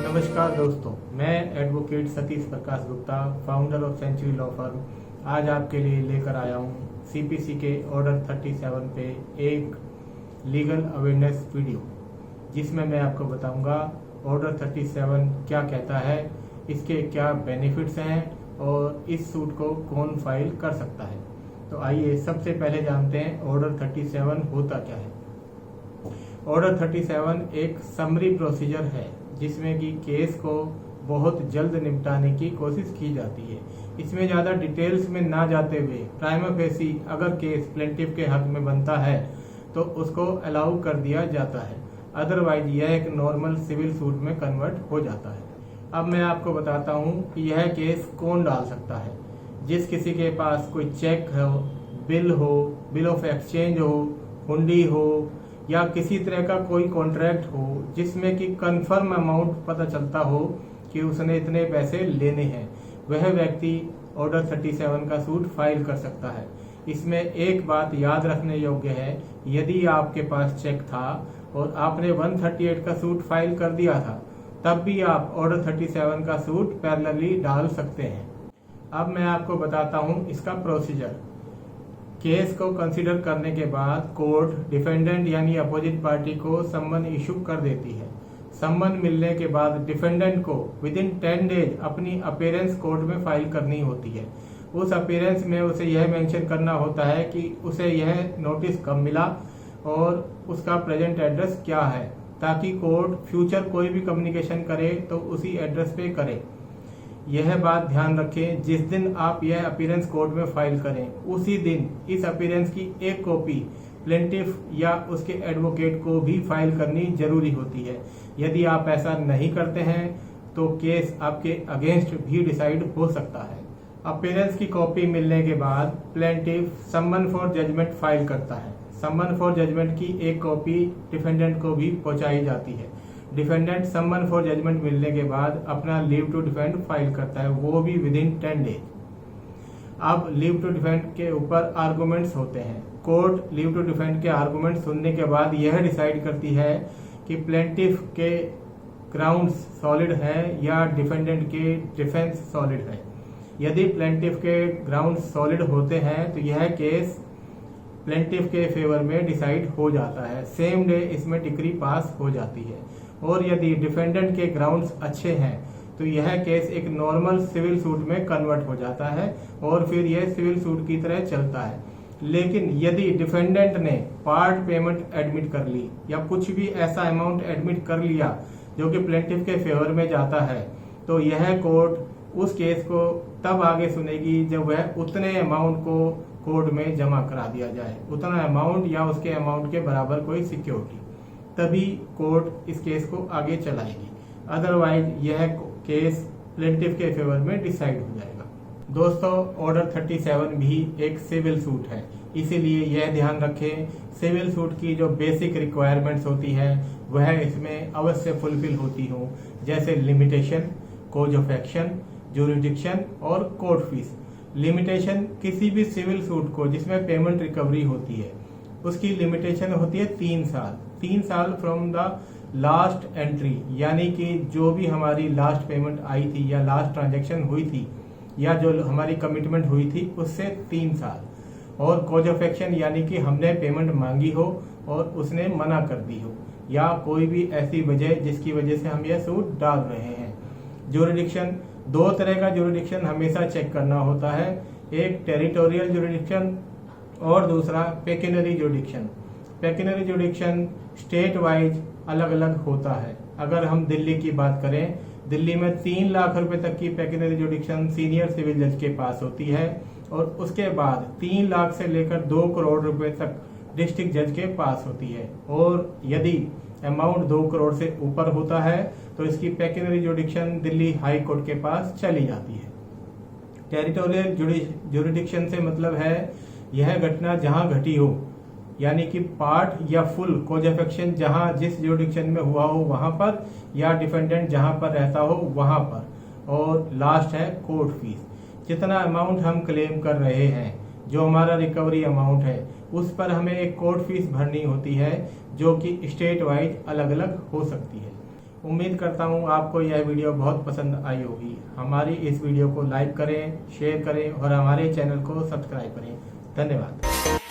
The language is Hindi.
नमस्कार दोस्तों, मैं advocate Satish Prakash Gupta, founder of century law firm, आज आपके लिए लेकर आया हूँ सीपीसी के ऑर्डर 37 पे एक लीगल अवेयरनेस वीडियो, जिसमें मैं आपको बताऊंगा ऑर्डर 37 क्या कहता है, इसके क्या बेनिफिट्स हैं और इस सूट को कौन फाइल कर सकता है। तो आइए सबसे पहले जानते हैं ऑर्डर 37 होता क्या है। ऑर्डर 37 एक समरी प्रोसीजर है जिसमें कि केस को बहुत जल्द निपटाने की कोशिश की जाती है। इसमें ज़्यादा डिटेल्स में ना जाते हुए प्राइमा फेसी अगर केस प्लेंटिफ के हक में बनता है तो उसको अलाउ कर दिया जाता है, अदरवाइज यह एक नॉर्मल सिविल सूट में कन्वर्ट हो जाता है। अब मैं आपको बताता हूँ कि यह केस कौन डाल सकता है। जिस किसी के पास कोई चेक हो, बिल ऑफ एक्सचेंज हो, हुंडी हो या किसी तरह का कोई कॉन्ट्रैक्ट हो जिसमें कि कंफर्म अमाउंट पता चलता हो कि उसने इतने पैसे लेने हैं, वह व्यक्ति ऑर्डर 37 का सूट फाइल कर सकता है। इसमें एक बात याद रखने योग्य है, यदि आपके पास चेक था और आपने 138 का सूट फाइल कर दिया था, तब भी आप ऑर्डर 37 का सूट पैरेलली डाल सकते हैं। अब मैं आपको बताता हूं इसका प्रोसीजर। केस को कंसीडर करने के बाद कोर्ट डिफेंडेंट यानी अपोजिट पार्टी को सम्मन इशू कर देती है। सम्मन मिलने के बाद डिफेंडेंट को विद इन 10 डेज अपनी अपीयरेंस कोर्ट में फाइल करनी होती है। उस अपीयरेंस में उसे यह मेंशन करना होता है कि उसे यह नोटिस कब मिला और उसका प्रेजेंट एड्रेस क्या है, ताकि कोर्ट फ्यूचर कोई भी कम्युनिकेशन करे तो उसी एड्रेस पे करे। यह बात ध्यान रखें, जिस दिन आप यह अपीयरेंस कोर्ट में फाइल करें उसी दिन इस अपीयरेंस की एक कॉपी प्लेंटिफ या उसके एडवोकेट को भी फाइल करनी जरूरी होती है। यदि आप ऐसा नहीं करते हैं तो केस आपके अगेंस्ट भी डिसाइड हो सकता है। अपीयरेंस की कॉपी मिलने के बाद प्लेंटिफ सम्मन फॉर जजमेंट फाइल करता है। सम्मन फॉर जजमेंट की एक कॉपी डिफेंडेंट को भी पहुंचाई जाती है। डिफेंडेंट सम्मन फॉर जजमेंट मिलने के बाद अपना लीव टू डिफेंड फाइल करता है, वो भी विद इन 10 डेज। अब लीव टू डिफेंड के ऊपर आर्गुमेंट्स होते हैं। कोर्ट लीव टू डिफेंड के आर्गुमेंट सुनने के बाद यह डिसाइड करती है कि प्लेंटिफ के ग्राउंड्स सॉलिड है या डिफेंडेंट के डिफेंस सॉलिड है। यदि प्लेंटिफ के ग्राउंड्स सॉलिड होते हैं तो यह केस प्लेंटिफ के फेवर में डिसाइड हो जाता है, सेम डे इसमें डिक्री पास हो जाती है। और यदि डिफेंडेंट के ग्राउंड्स अच्छे हैं तो यह केस एक नॉर्मल सिविल सूट में कन्वर्ट हो जाता है और फिर यह सिविल सूट की तरह चलता है। लेकिन यदि डिफेंडेंट ने पार्ट पेमेंट एडमिट कर ली या कुछ भी ऐसा अमाउंट एडमिट कर लिया जो कि प्लेंटिफ के फेवर में जाता है, तो यह कोर्ट उस केस को तब आगे सुनेगी जब वह उतने अमाउंट को कोर्ट में जमा करा दिया जाए, उतना अमाउंट या उसके अमाउंट के बराबर कोई सिक्योरिटी, तभी कोर्ट इस केस को आगे चलाएगी। अदरवाइज यह केस प्लेंटिफ के फेवर में डिसाइड हो जाएगा। दोस्तों, ऑर्डर 37 भी एक सिविल सूट है, इसीलिए यह ध्यान रखें सिविल सूट की जो बेसिक रिक्वायरमेंट्स होती है वह इसमें अवश्य फुलफिल होती हो, जैसे limitation, cause of action, jurisdiction और कोर्ट फीस। लिमिटेशन किसी भी सिविल सूट को जिसमें पेमेंट रिकवरी होती है उसकी लिमिटेशन होती है 3 साल। 3 साल फ्रॉम द लास्ट एंट्री, यानी कि जो भी हमारी लास्ट पेमेंट आई थी या लास्ट ट्रांजैक्शन हुई थी या जो हमारी कमिटमेंट हुई थी उससे 3 साल। और कॉज ऑफ एक्शन यानी कि हमने पेमेंट मांगी हो और उसने मना कर दी हो या कोई भी ऐसी वजह जिसकी वजह से हम यह सूट डाल रहे हैं। ज्यूरिडिक्शन, 2 तरह का ज्यूरिडिक्शन हमेशा चेक करना होता है, एक टेरिटोरियल ज्यूरिडिक्शन और दूसरा pecuniary jurisdiction. Pecuniary jurisdiction state wise अलग अलग होता है। अगर हम दिल्ली की बात करें, दिल्ली में 3 लाख रुपए तक की पेक्यूनरी ज्यूरिडिक्शन सीनियर सिविल जज के पास होती है और उसके बाद 3 लाख से लेकर 2 करोड़ रुपए तक डिस्ट्रिक्ट जज के पास होती है। और यदि अमाउंट 2 करोड़ से ऊपर होता है तो इसकी pecuniary jurisdiction Delhi high court के पास चली जाती है। टेरिटोरियल ज्यूरिडिक्शन से मतलब है यह घटना जहां घटी हो, यानी कि पार्ट या फुल कॉज ऑफ एक्शन जहां जिस ज्यूरिडिक्शन में हुआ हो वहां पर या डिफेंडेंट जहां पर रहता हो वहां पर। और लास्ट है कोर्ट फीस। जितना अमाउंट हम क्लेम कर रहे हैं, जो हमारा रिकवरी अमाउंट है, उस पर हमें एक कोर्ट फीस भरनी होती है, जो कि स्टेट वाइज अलग अलग हो सकती है। उम्मीद करता हूँ आपको यह वीडियो बहुत पसंद आई होगी। हमारी इस वीडियो को लाइक करें, शेयर करें और हमारे चैनल को सब्सक्राइब करें। धन्यवाद।